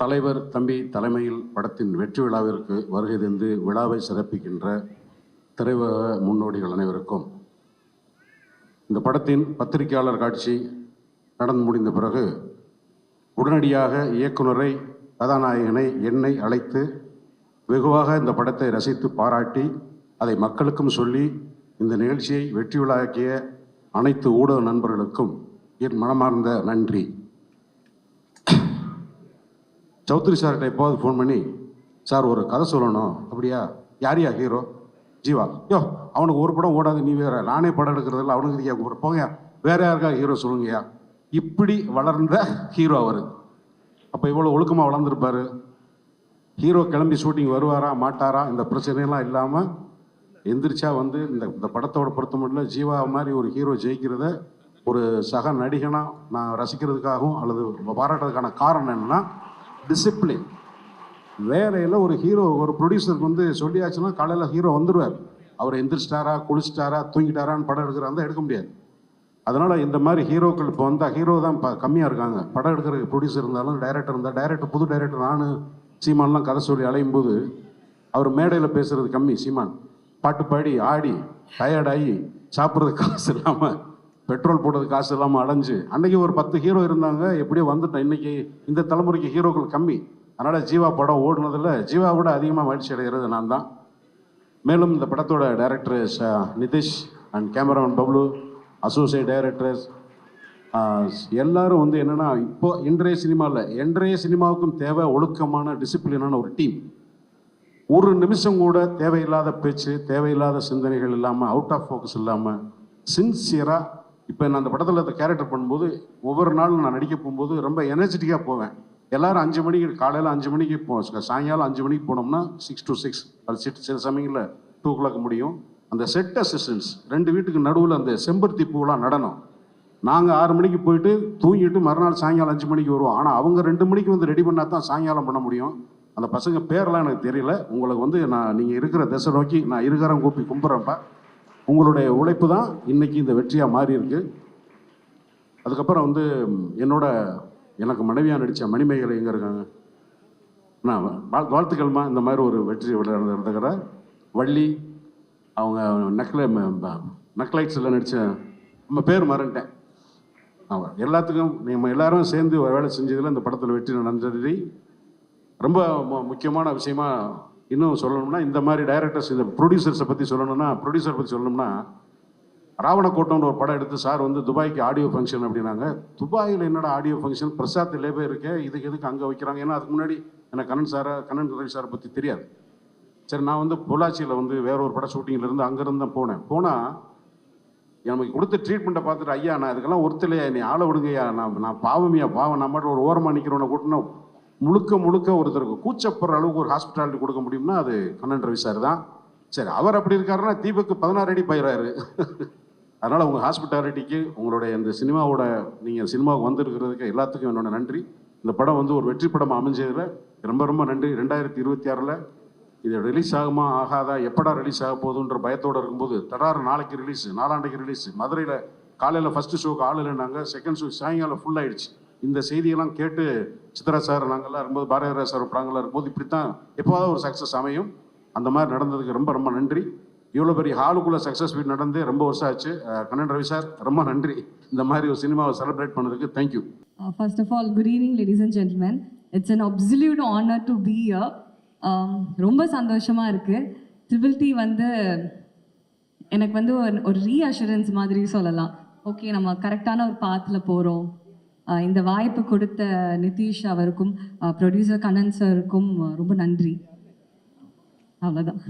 தலைவர் தம்பி தலைமையில் படத்தின் வெற்றி விழாவிற்கு வருகை தந்து விழாவை சிறப்பிக்கின்ற திரையுலக முன்னோடிகள் அனைவருக்கும், இந்த படத்தின் பத்திரிகையாளர் காட்சி நடந்து முடிந்த பிறகு உடனடியாக இயக்குனரை, கதாநாயகனை, என்னை அழைத்து வெகுவாக இந்த படத்தை ரசித்து பாராட்டி அதை மக்களுக்கும் சொல்லி இந்த நிகழ்ச்சியை வெற்றி விழாக்கிய அனைத்து ஊடக நண்பர்களுக்கும் என் மனமார்ந்த நன்றி. சௌத்ரி சார்கிட்ட எப்போது ஃபோன் பண்ணி, சார் ஒரு கதை சொல்லணும். அப்படியா? யாரையா ஹீரோ? ஜீவா. யோ, அவனுக்கு ஒரு படம் ஓடாது, நீ வேற. நானே படம் எடுக்கிறதில்ல, அவனுக்கு போங்க, வேற யாருக்கா ஹீரோ சொல்லுங்கய்யா. இப்படி வளர்ந்த ஹீரோ அவர். அப்போ இவ்வளோ ஒழுக்கமாக வளர்ந்துருப்பார். ஹீரோ கிளம்பி ஷூட்டிங் வருவாரா மாட்டாரா இந்த பிரச்சனையெல்லாம் இல்லாமல் எந்திரிச்சா வந்து இந்த படத்தோட பொறுத்த மட்டும் ஜீவா மாதிரி ஒரு ஹீரோ ஜெயிக்கிறத ஒரு சக நடிகனாக நான் ரசிக்கிறதுக்காகவும் அல்லது பாராட்டுறதுக்கான காரணம் என்னென்னா டிசிப்ளின். வேலையில் ஒரு ஹீரோ, ஒரு ப்ரொடியூசருக்கு வந்து சொல்லியாச்சுன்னா காலையில் ஹீரோ வந்துடுவார். அவர் எந்திரிச்சிட்டாரா, குளிச்சிட்டாரா, தூங்கிட்டாரான்னு படம் எடுக்கிறாருந்தா எடுக்க முடியாது. அதனால் இந்த மாதிரி ஹீரோக்கள் இப்போ வந்தால் ஹீரோ தான் கம்மியாக இருக்காங்க. படம் எடுக்கிற ப்ரொடியூசர் இருந்தாலும் டைரக்டர் இருந்தால், டைரக்டர் புது டைரக்டர் நான் சீமான்லாம் கதை சொல்லி அலையும் போது அவர் மேடையில் பேசுகிறது கம்மி. சீமான் பாட்டு பாடி ஆடி டயர்டாகி சாப்பிட்றதுக்கு காசு இல்லாமல், பெட்ரோல் போடுறதுக்கு காசு இல்லாமல் அடைஞ்சு, அன்றைக்கி ஒரு 10 ஹீரோ இருந்தாங்க, எப்படியோ வந்துட்டேன். இன்றைக்கி இந்த தலைமுறைக்கு ஹீரோக்கள் கம்மி. அதனால் ஜீவா படம் ஓடுனதில் ஜீவாவோட அதிகமாக மகிழ்ச்சி அடைகிறது நான் தான். மேலும் இந்த படத்தோட director Nitish and cameraman Bablu, associate directors எல்லாரும் வந்து என்னென்னா, இப்போ இன்றைய சினிமாவுக்கும் தேவை ஒழுக்கமான டிசிப்ளினான ஒரு டீம். ஒரு நிமிஷம் கூட தேவையில்லாத பேச்சு, தேவையில்லாத சிந்தனைகள் இல்லாமல், அவுட் ஆஃப் ஃபோக்கஸ் இல்லாமல் சின்சியராக. இப்போ நான் அந்த படத்தில் அந்த கேரக்டர் பண்ணும்போது ஒவ்வொரு நாளும் நான் நடிக்க போகும்போது ரொம்ப எனர்ஜெட்டிக்காக போவேன். எல்லோரும் 5 மணிக்கு, காலையில் 5 மணிக்கு சாயங்காலம் 5 மணிக்கு போனோம்னா 6 to 6 அது சில சமயங்களில் 2 o'clock முடியும். அந்த செட் அசிஸ்டன்ஸ் 2 வீட்டுக்கு நடுவில் அந்த செம்பருத்தி பூவெலாம் நடனம். நாங்கள் 6 மணிக்கு போயிட்டு தூங்கிட்டு மறுநாள் சாயங்காலம் 5 மணிக்கு வருவோம். ஆனால் அவங்க 2 மணிக்கு வந்து ரெடி பண்ணால் தான் சாயங்காலம் பண்ண முடியும். அந்த பசங்க பேரெல்லாம் எனக்கு தெரியல. உங்களுக்கு வந்து நீங்கள் இருக்கிற திசை நோக்கி நான் இருக்கிறேன் கூப்பி கும்பிட்றேன்ப்பா. உங்களுடைய உழைப்பு தான் இன்றைக்கி இந்த வெற்றியாக மாறி இருக்கு. அதுக்கப்புறம் வந்து எனக்கு மனைவியாக நடித்த மணிமேகலை எங்கே இருக்காங்க? நான் வாழ்த்துக்கள்மா. இந்த மாதிரி ஒரு வெற்றி விளையாடுற வள்ளி, அவங்க நக்லைட்ஸில் நடித்த நம்ம பேர் மறந்துட்டேன். எல்லாத்துக்கும் நம்ம எல்லாரும் சேர்ந்து வேலை செஞ்சதில் இந்த படத்தில் வெற்றி நடந்தது. ரொம்ப முக்கியமான விஷயமா இன்னும் சொல்லணும்னா, இந்த மாதிரி டைரக்டர்ஸ், இந்த ப்ரொடியூசர்ஸை பற்றி சொல்லணும்னா ராவணக்கோட்டம்னு ஒரு படம் எடுத்து சார் வந்து துபாய்க்கு ஆடியோ ஃபங்க்ஷன் அப்படின்னாங்க. துபாயில் என்னடா ஆடியோ ஃபங்க்ஷன், பிரசாத் லேபே இருக்கே, இதுக்கு எதுக்கு அங்கே வைக்கிறாங்க? ஏன்னா அதுக்கு முன்னாடி எனக்கு கண்ணன் ரவி சாரை பற்றி தெரியாது. சரி, நான் வந்து பொள்ளாச்சியில் வந்து வேற ஒரு படம் ஷூட்டிங்கில் இருந்து அங்கேருந்து தான் போனால் எனக்கு கொடுத்த ட்ரீட்மெண்ட்டை பார்த்துட்டு, ஐயா நான் இதுக்கெல்லாம் ஒருத்தலையா, நீ ஆளை விடுங்கய்யா, நான் பாவம் நான் மட்டும் ஒரு ஓரமாக நிற்கிறவனை கூட்டினா முழுக்க ஒருத்தருக்கு கூச்சப்படுற அளவுக்கு ஒரு ஹாஸ்பிட்டாலிட்டி கொடுக்க முடியும்னா அது கண்ணன் ரவி சார் தான். சரி, அவர் அப்படி இருக்காருன்னா தீபக்கு 16 அடி பயிராரு. அதனால் உங்கள் ஹாஸ்பிட்டாலிட்டிக்கு, உங்களுடைய இந்த சினிமாவோட, நீங்கள் சினிமாவுக்கு வந்திருக்கிறதுக்கு எல்லாத்துக்கும் என்னோட நன்றி. இந்த படம் வந்து ஒரு வெற்றி படமாக அமைஞ்சதில் ரொம்ப நன்றி. 2026 இது ரிலீஸ் ஆகுமா ஆகாதா, எப்படா ரிலீஸ் ஆக போகுதுன்ற பயத்தோடு இருக்கும்போது நாளைக்கு ரிலீஸ், 4 ரிலீஸ். மதுரையில் காலையில் ஃபஸ்ட்டு ஷோக்கு ஆள் இல்லைனாங்க, செகண்ட் ஷோ சாயங்காலம் ஃபுல் ஆகிடுச்சு. இந்த செய்தியெல்லாம் கேட்டு சித்ரா சார் நாங்கள்லாம் இருக்கும்போது, பாரதிராஜ் சார் படங்கள்லாம் இருக்கும்போது இப்படித்தான் எப்போதாவது ஒரு சக்ஸஸ் அமையும். அந்த மாதிரி நடந்ததுக்கு ரொம்ப நன்றி. இவ்வளோ பெரிய ஹாலுக்குள்ளே சக்ஸஸ் மீட் நடந்து ரொம்ப வருஷம் ஆச்சு. கண்ணன் ரவி சார் ரொம்ப நன்றி, இந்த மாதிரி ஒரு சினிமாவை செலிப்ரேட் பண்ணதுக்கு. Thank you. First of all, good evening ladies and gentlemen. It's an absolute honor to be here. ரொம்ப சந்தோஷமாக இருக்குது. ட்ரிபிள் டி வந்து எனக்கு வந்து ஒரு ரீஅஷூரன்ஸ் மாதிரி சொல்லலாம். ஓகே, நம்ம கரெக்டான ஒரு பாத்தில் போகிறோம். இந்த வாய்ப்பு கொடுத்த நிதிஷ் அவருக்கும், ப்ரொடியூசர் கண்ணன் சாருக்கும் ரொம்ப நன்றி. அவ்வளோதான்.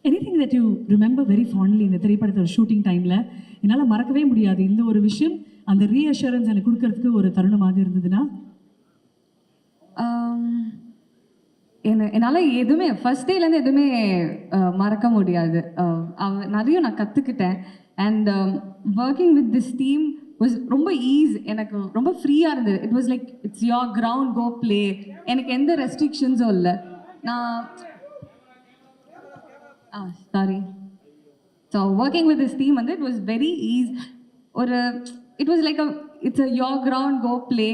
Anything that you remember very fondly இந்த திரைப்படத்தோட ஷூட்டிங் டைமில் என்னால் மறக்கவே முடியாது இந்த ஒரு விஷயம், அந்த ரீஅஷூரன்ஸ் எனக்கு கொடுக்கறதுக்கு ஒரு தருணமாக இருந்ததுன்னா? என்னால் எதுவுமே ஃபர்ஸ்ட் டேலேருந்து எதுவுமே மறக்க முடியாது. நிறைய நான் கற்றுக்கிட்டேன். And working with this team was ரொம்ப எனக்கு ரொம்ப ஃப்ரீயாக இருந்தது. It was like it's your ground, go play. எனக்கு எந்த ரெஸ்ட்ரிக்ஷன்ஸும் இல்லை. So working with this team வந்து it was very easy. ஒரு it was like it's your ground go play.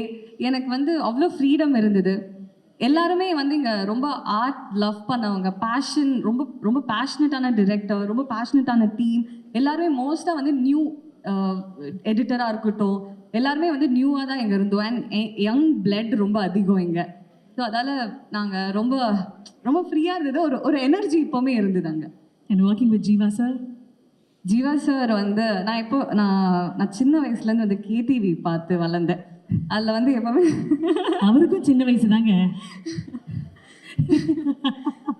எனக்கு வந்து அவ்வளோ ஃப்ரீடம் இருந்தது. எல்லாருமே வந்து இங்கே ரொம்ப ஆர்ட் லவ் பண்ணவங்க, பேஷன், ரொம்ப ரொம்ப பேஷனட்டான டிரெக்டர், ரொம்ப பேஷனட்டான டீம். எல்லாருமே மோஸ்ட்டாக வந்து நியூ எடிட்டராக இருக்கட்டும், எல்லாருமே வந்து நியூவாக தான் இங்கே இருந்தோம். அண்ட் யங் பிளட் ரொம்ப அதிகம் இங்கே. ஸோ அதால் நாங்கள் ரொம்ப ரொம்ப ஃப்ரீயாக இருந்தது. ஒரு எனர்ஜி இப்போவுமே இருந்தது அங்கே. And working with Jeeva sir. Jeeva sir வந்து நான் சின்ன வயசுலேருந்து வந்து கேடிவி பார்த்து வளர்ந்தேன். அதில் வந்து எப்போவுமே அவருக்கும் சின்ன வயசு தாங்க.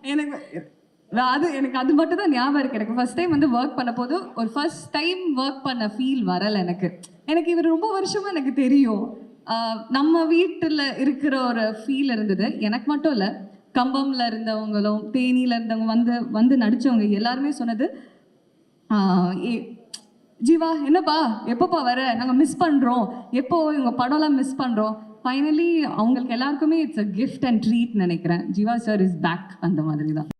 எனக்கு அது மட்டும் தான் ஞாபகம் இருக்கு. எனக்கு ஃபர்ஸ்ட் டைம் வந்து ஒர்க் பண்ண போது ஒரு ஃபர்ஸ்ட் டைம் ஒர்க் பண்ண ஃபீல் வரலை எனக்கு இவர் ரொம்ப வருஷமாக எனக்கு தெரியும். நம்ம வீட்டில் இருக்கிற ஒரு ஃபீல் இருந்தது. எனக்கு மட்டும் இல்லை, கம்பம்ல இருந்தவங்களும் தேனியில் இருந்தவங்க வந்து நடித்தவங்க எல்லாருமே சொன்னது, ஜீவா என்னப்பா எப்பப்பா வர, நாங்கள் மிஸ் பண்ணுறோம், எப்போ இவங்க படம்லாம் மிஸ் பண்ணுறோம். ஃபைனலி அவங்களுக்கு எல்லாருக்குமே it's a gift and treat நினைக்கிறேன். ஜீவா சார் இஸ் பேக், அந்த மாதிரி தான்.